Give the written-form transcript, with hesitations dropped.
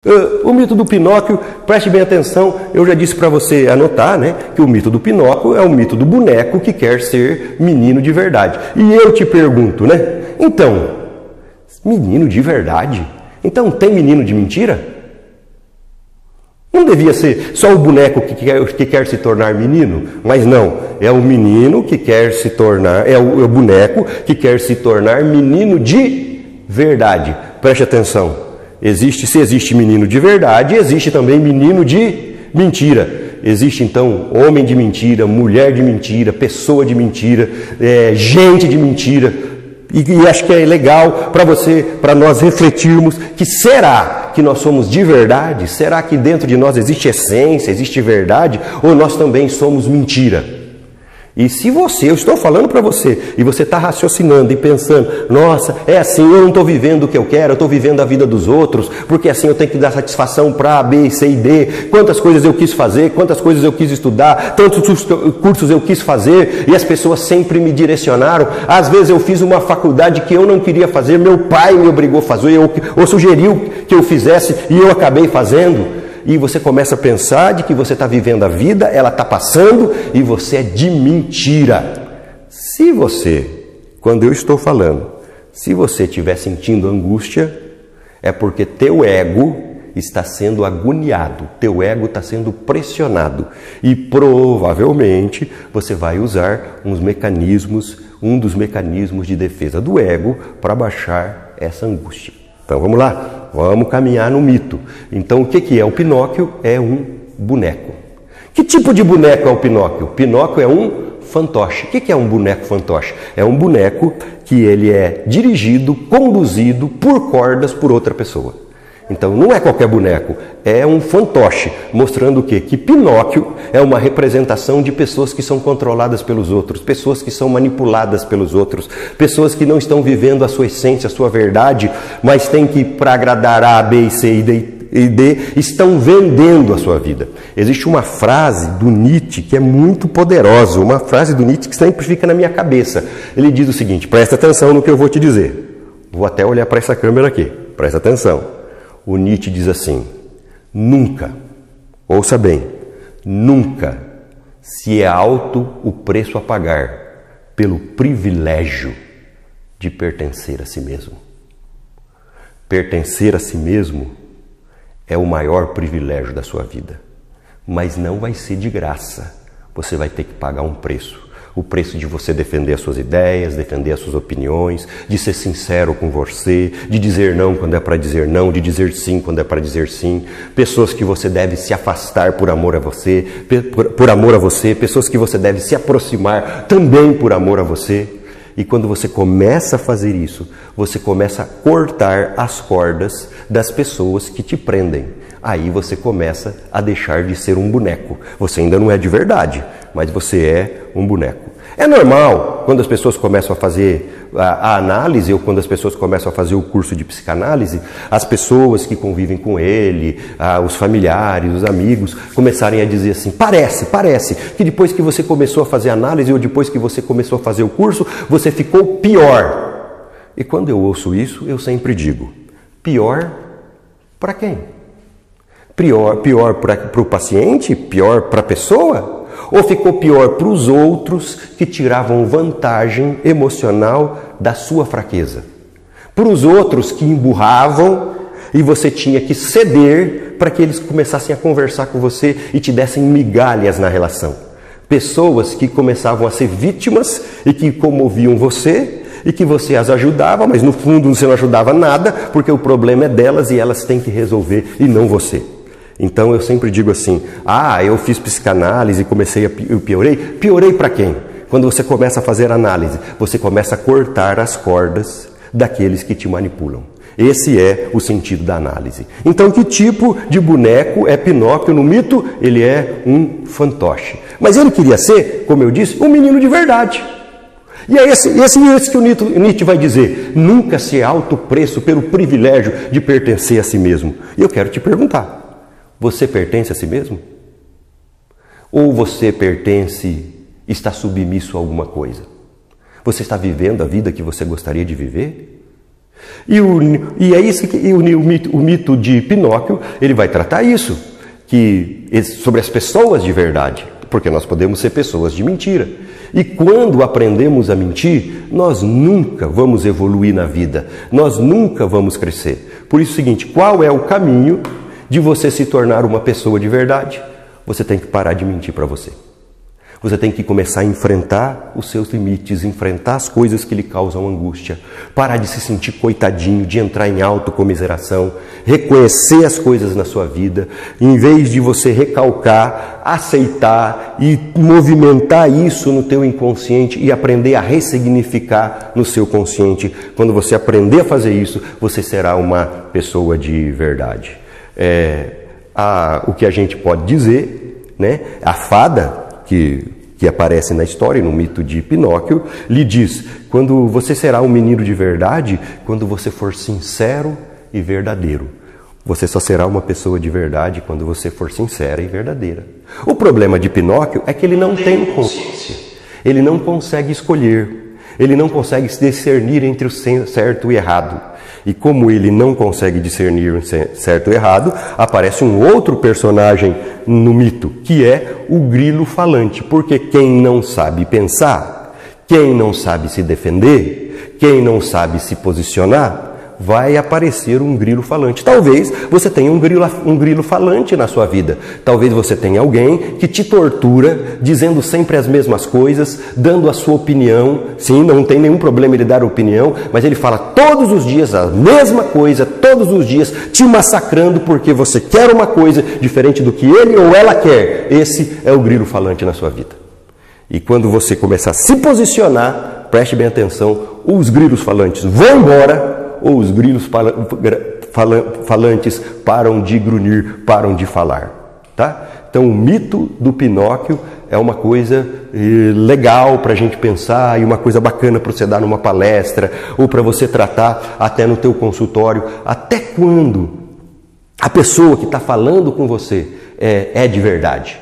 O mito do Pinóquio, preste bem atenção, eu já disse para você anotar, né, que o mito do Pinóquio é o mito do boneco que quer ser menino de verdade. E eu te pergunto, né, então, menino de verdade? Então tem menino de mentira? Não devia ser só o boneco que quer se tornar menino? Mas não, é o menino que quer se tornar, é o boneco que quer se tornar menino de verdade. Preste atenção. Se existe menino de verdade, existe também menino de mentira. Existe então homem de mentira, mulher de mentira, pessoa de mentira, gente de mentira. E acho que é legal para nós refletirmos que será que nós somos de verdade? Será que dentro de nós existe essência, existe verdade? Ou nós também somos mentira? E se eu estou falando para você, e você está raciocinando e pensando, nossa, é assim, eu não estou vivendo o que eu quero, eu estou vivendo a vida dos outros, porque assim eu tenho que dar satisfação para A, B, C e D, quantas coisas eu quis fazer, quantas coisas eu quis estudar, tantos cursos eu quis fazer, e as pessoas sempre me direcionaram. Às vezes eu fiz uma faculdade que eu não queria fazer, meu pai me obrigou a fazer, ou sugeriu que eu fizesse, e eu acabei fazendo. E você começa a pensar de que você está vivendo a vida, ela está passando e você é de mentira. Se você, quando eu estou falando, se você estiver sentindo angústia, é porque teu ego está sendo agoniado, teu ego está sendo pressionado. E provavelmente você vai usar um dos mecanismos de defesa do ego para baixar essa angústia. Então vamos lá, vamos caminhar no mito. Então o que é? O Pinóquio é um boneco. Que tipo de boneco é o Pinóquio? Pinóquio é um fantoche. O que é um boneco fantoche? É um boneco que ele é dirigido, conduzido por cordas por outra pessoa. Então não é qualquer boneco, é um fantoche, mostrando o quê? Que Pinóquio é uma representação de pessoas que são controladas pelos outros, pessoas que são manipuladas pelos outros, pessoas que não estão vivendo a sua essência, a sua verdade, mas tem que, para agradar A, B, C e D, estão vendendo a sua vida. Existe uma frase do Nietzsche que é muito poderosa, uma frase do Nietzsche que sempre fica na minha cabeça. Ele diz o seguinte, presta atenção no que eu vou te dizer. Vou até olhar para essa câmera aqui, presta atenção. O Nietzsche diz assim, nunca, ouça bem, nunca se é alto o preço a pagar pelo privilégio de pertencer a si mesmo. Pertencer a si mesmo é o maior privilégio da sua vida, mas não vai ser de graça, você vai ter que pagar um preço. O preço de você defender as suas ideias, defender as suas opiniões, de ser sincero com você, de dizer não quando é para dizer não, de dizer sim quando é para dizer sim. Pessoas que você deve se afastar por amor a você, pessoas que você deve se aproximar também por amor a você. E quando você começa a fazer isso, você começa a cortar as cordas das pessoas que te prendem. Aí você começa a deixar de ser um boneco. Você ainda não é de verdade, mas você é um boneco. É normal, quando as pessoas começam a fazer a análise, ou quando as pessoas começam a fazer o curso de psicanálise, as pessoas que convivem com ele, os familiares, os amigos, começarem a dizer assim, parece que depois que você começou a fazer análise, ou depois que você começou a fazer o curso, você ficou pior. E quando eu ouço isso, eu sempre digo, pior para quem? Pior para o paciente? Pior para a pessoa? Ou ficou pior para os outros que tiravam vantagem emocional da sua fraqueza? Para os outros que emburravam e você tinha que ceder para que eles começassem a conversar com você e te dessem migalhas na relação. Pessoas que começavam a ser vítimas e que comoviam você e que você as ajudava, mas no fundo você não ajudava nada porque o problema é delas e elas têm que resolver e não você. Então eu sempre digo assim, eu fiz psicanálise e eu piorei. Piorei para quem? Quando você começa a fazer análise, você começa a cortar as cordas daqueles que te manipulam. Esse é o sentido da análise. Então que tipo de boneco é Pinóquio no mito? Ele é um fantoche. Mas ele queria ser, como eu disse, um menino de verdade. E é esse que o Nietzsche vai dizer, nunca se é alto preço pelo privilégio de pertencer a si mesmo. E eu quero te perguntar, você pertence a si mesmo? Ou você está submisso a alguma coisa? Você está vivendo a vida que você gostaria de viver? E é isso que o mito de Pinóquio, ele vai tratar isso, sobre as pessoas de verdade, porque nós podemos ser pessoas de mentira. E quando aprendemos a mentir, nós nunca vamos evoluir na vida, nós nunca vamos crescer. Por isso é o seguinte, qual é o caminho de você se tornar uma pessoa de verdade? Você tem que parar de mentir para você. Você tem que começar a enfrentar os seus limites, enfrentar as coisas que lhe causam angústia, parar de se sentir coitadinho, de entrar em autocomiseração, reconhecer as coisas na sua vida, em vez de você recalcar, aceitar e movimentar isso no teu inconsciente e aprender a ressignificar no seu consciente. Quando você aprender a fazer isso, você será uma pessoa de verdade. O que a gente pode dizer, né? A fada que aparece na história, no mito de Pinóquio, lhe diz, quando você será um menino de verdade, quando você for sincero e verdadeiro. Você só será uma pessoa de verdade quando você for sincera e verdadeira. O problema de Pinóquio é que ele não tem consciência. Ele não consegue escolher. Ele não consegue se discernir entre o certo e errado. E como ele não consegue discernir o certo e errado, aparece um outro personagem no mito, que é o grilo falante. Porque quem não sabe pensar, quem não sabe se defender, quem não sabe se posicionar, vai aparecer um grilo falante. Talvez você tenha um grilo falante na sua vida. Talvez você tenha alguém que te tortura, dizendo sempre as mesmas coisas, dando a sua opinião. Sim, não tem nenhum problema ele dar opinião, mas ele fala todos os dias a mesma coisa, todos os dias, te massacrando porque você quer uma coisa diferente do que ele ou ela quer. Esse é o grilo falante na sua vida. E quando você começar a se posicionar, preste bem atenção, os grilos falantes vão embora, ou os grilos falantes param de grunhir, param de falar. Tá? Então o mito do Pinóquio é uma coisa legal para a gente pensar e uma coisa bacana para você dar numa palestra ou para você tratar até no teu consultório. Até quando a pessoa que está falando com você é de verdade?